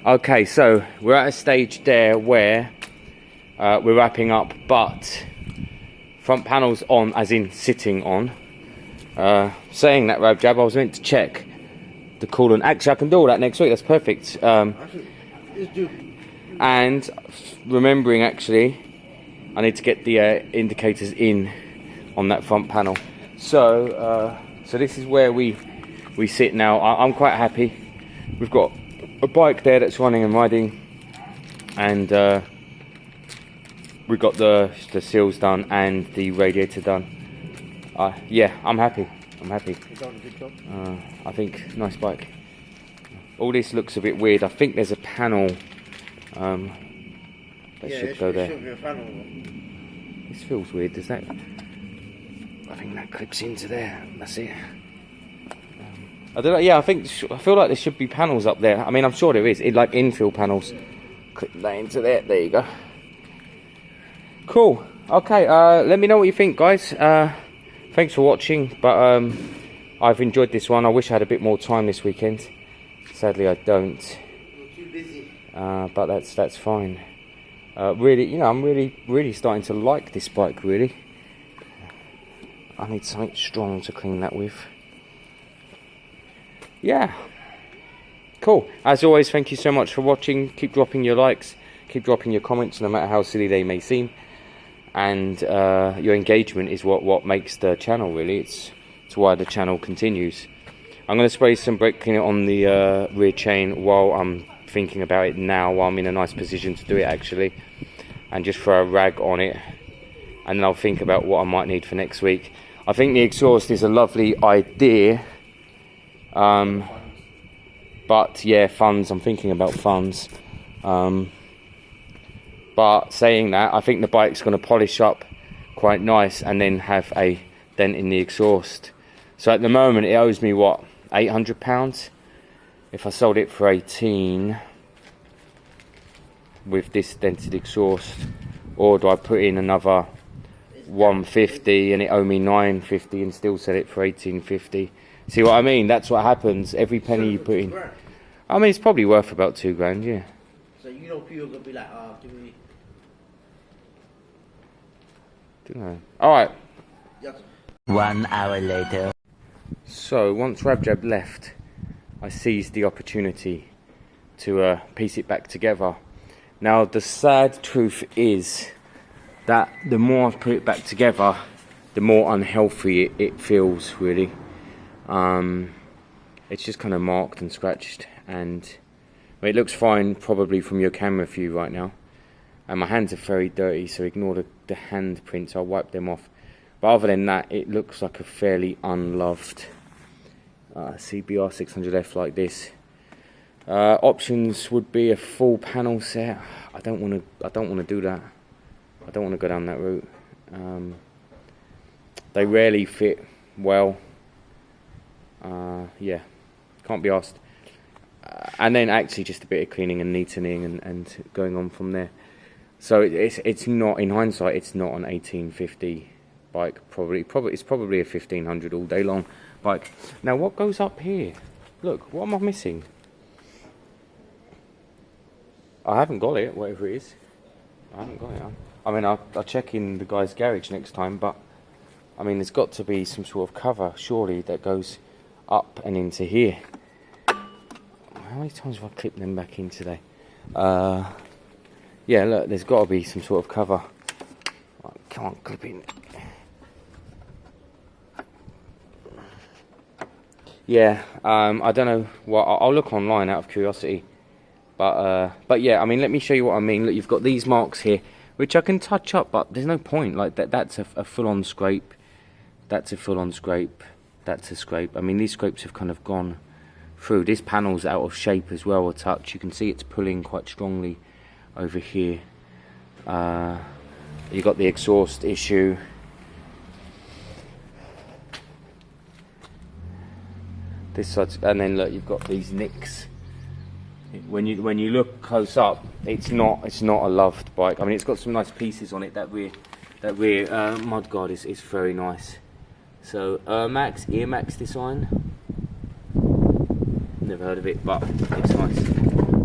Okay, so we're at a stage there where we're wrapping up, but front panel's on, as in sitting on. Saying that, Rab Jab, I was meant to check the coolant. Actually, I can do all that next week. That's perfect. And remembering, actually, I need to get the indicators in on that front panel. So, so this is where we sit now. I'm quite happy. We've got a bike there that's running and riding, and we've got the seals done and the radiator done. Yeah, I'm happy. I'm happy. You've done a good job. I think nice bike. All this looks a bit weird. I think there's a panel that should go there. Should be a panel. This feels weird. Does that? I think that clips into there. That's it. I don't know. Yeah, I feel like there should be panels up there. I mean, I'm sure there is. Like infill panels. Clip that into there. There you go. Cool. Okay. Let me know what you think, guys. Thanks for watching. But I've enjoyed this one. I wish I had a bit more time this weekend. Sadly, I don't. You're too busy. But that's fine. Really, you know, I'm really starting to like this bike. Really. I need something strong to clean that with. Yeah. Cool. As always, thank you so much for watching. Keep dropping your likes. Keep dropping your comments, no matter how silly they may seem. And your engagement is what makes the channel, really. It's why the channel continues. I'm going to spray some brake cleaner on the rear chain while I'm thinking about it now, while I'm in a nice position to do it, actually. And just throw a rag on it. And then I'll think about what I might need for next week. I think the exhaust is a lovely idea. But yeah, funds. I'm thinking about funds. But saying that, I think the bike's going to polish up quite nice and then have a dent in the exhaust. So at the moment, it owes me what, £800? If I sold it for 18 with this dented exhaust, or do I put in another 150 and it owe me 950 and still sell it for 1850? See what I mean? That's what happens. Every penny you put in. I mean, it's probably worth about £2 grand, yeah. So you know people are gonna be like, give me. Don't know. All right. Yes. 1 hour later. So once Rabjab left, I seized the opportunity to piece it back together. Now the sad truth is that the more I've put it back together, the more unhealthy it feels, really. It's just kind of marked and scratched, and well, it looks fine probably from your camera view right now. And my hands are very dirty, so ignore the hand prints. I'll wipe them off. But other than that, it looks like a fairly unloved CBR 600F like this. Options would be a full panel set. I don't want to do that. I don't want to go down that route. They rarely fit well. Yeah, can't be asked. And then actually just a bit of cleaning and neatening and going on from there. So it's not, in hindsight, it's not an 1850 bike. It's probably a 1500 all day long bike. Now what goes up here? Look, what am I missing? I haven't got it, whatever it is. I haven't got it. I mean, I'll check in the guy's garage next time, but I mean, there's got to be some sort of cover, surely, that goes up and into here. How many times have I clipped them back in today? Yeah, look, there's got to be some sort of cover. I can't clip in. Yeah, I don't know what. I'll look online out of curiosity. But yeah, I mean, let me show you what I mean. Look, you've got these marks here, which I can touch up, but there's no point. Like that's a full-on scrape. That's a full-on scrape. That's a scrape. I mean, these scrapes have kind of gone through. This panel's out of shape as well, a touch. You can see it's pulling quite strongly over here. You got the exhaust issue. This side, and then look, you've got these nicks. When you look close up, it's not a loved bike. I mean, it's got some nice pieces on it. That rear mudguard is very nice. So Max, Ear Max design. No, never heard of it, but it's nice.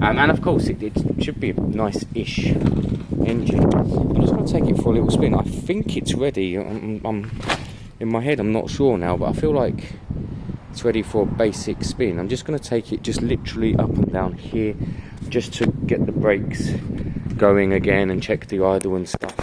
And of course, it should be a nice-ish engine. I'm just going to take it for a little spin. I think it's ready. I'm in my head, I'm not sure now, but I feel like it's ready for a basic spin. I'm just going to take it just literally up and down here, just to get the brakes going again and check the idle and stuff.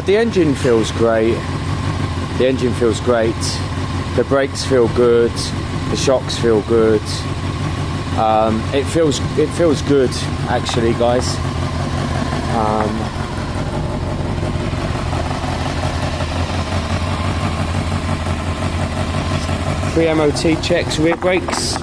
The engine feels great. The engine feels great. The brakes feel good. The shocks feel good. It feels good actually, guys. Pre-MOT checks, rear brakes.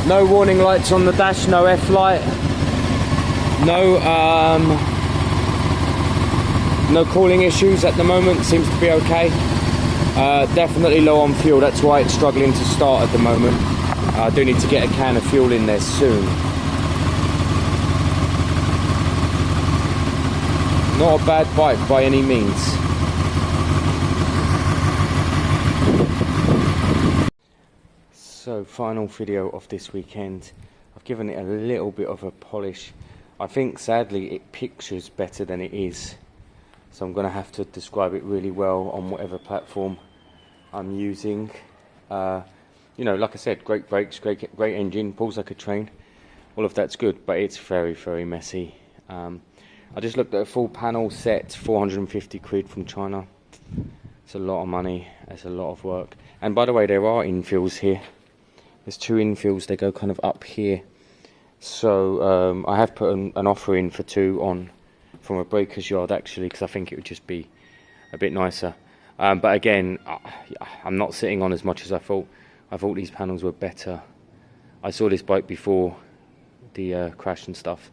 No warning lights on the dash, no F light, no cooling issues at the moment, seems to be okay. Definitely low on fuel, that's why it's struggling to start at the moment. I do need to get a can of fuel in there soon. Not a bad bike by any means. So, final video of this weekend. I've given it a little bit of a polish. I think sadly it pictures better than it is, so I'm going to have to describe it really well on whatever platform I'm using. You know, like I said, great brakes, great engine, pulls like a train, all of that's good, but it's very, very messy. I just looked at a full panel set, 450 quid from China. It's a lot of money, it's a lot of work. And by the way, there are infills here. There's two infills, they go kind of up here. So I have put an offer in for two on from a breaker's yard actually, because I think it would just be a bit nicer. But again, I'm not sitting on as much as I thought. I thought these panels were better. I saw this bike before the crash and stuff.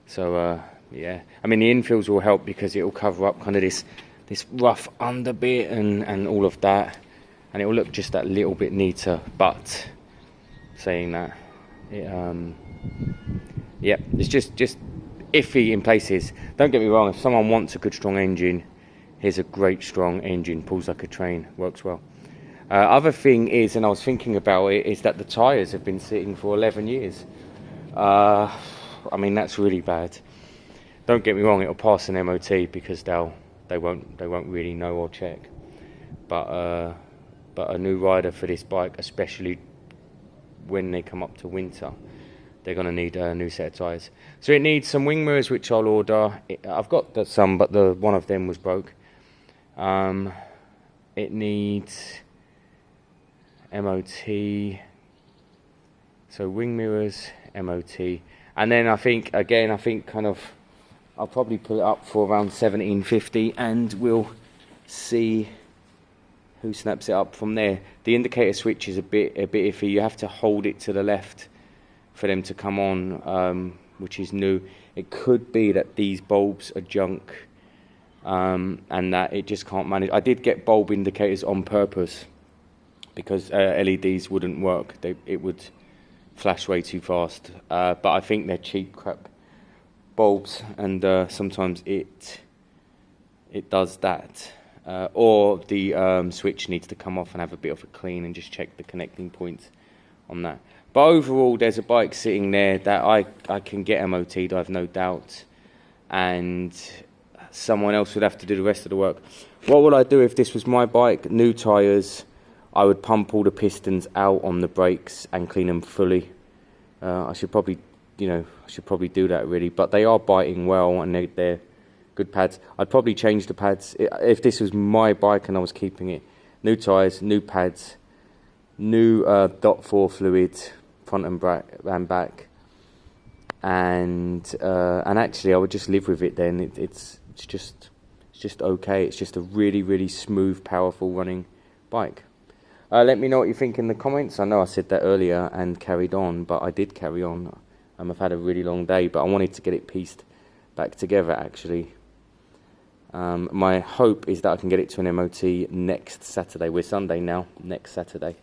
So yeah, I mean the infills will help because it will cover up kind of this this rough underbit and all of that, and it will look just that little bit neater. But saying that, yeah, it's just iffy in places. Don't get me wrong, if someone wants a good strong engine, here's a great strong engine, pulls like a train, works well. Other thing is, and I was thinking about it, is that the tyres have been sitting for 11 years. I mean, that's really bad. Don't get me wrong, it'll pass an MOT because they won't really know or check. But a new rider for this bike, especially when they come up to winter, they're going to need a new set of tyres. So it needs some wing mirrors, which I'll order. I've got some, but one of them was broke. It needs MOT. So wing mirrors, MOT. And then I think kind of I'll probably put it up for around 1750, and we'll see who snaps it up from there. The indicator switch is a bit iffy. You have to hold it to the left for them to come on, which is new. It could be that these bulbs are junk, and that it just can't manage. I did get bulb indicators on purpose because LEDs wouldn't work. It would flash way too fast. But I think they're cheap crap bulbs, and sometimes it does that. Or the switch needs to come off and have a bit of a clean and just check the connecting points on that. But overall, there's a bike sitting there that I can get MOT'd, I've no doubt, and someone else would have to do the rest of the work. What would I do if this was my bike? New tyres, I would pump all the pistons out on the brakes and clean them fully. I should probably do that really, but they are biting well and they're good pads. I'd probably change the pads if this was my bike and I was keeping it. New tyres, new pads, new .4 fluid, front and back, and actually I would just live with it then. It's just okay. It's just a really smooth, powerful running bike. Let me know what you think in the comments. I know I said that earlier and carried on, but I did carry on. I've had a really long day, but I wanted to get it pieced back together actually. My hope is that I can get it to an MOT next Saturday. We're Sunday now, next Saturday.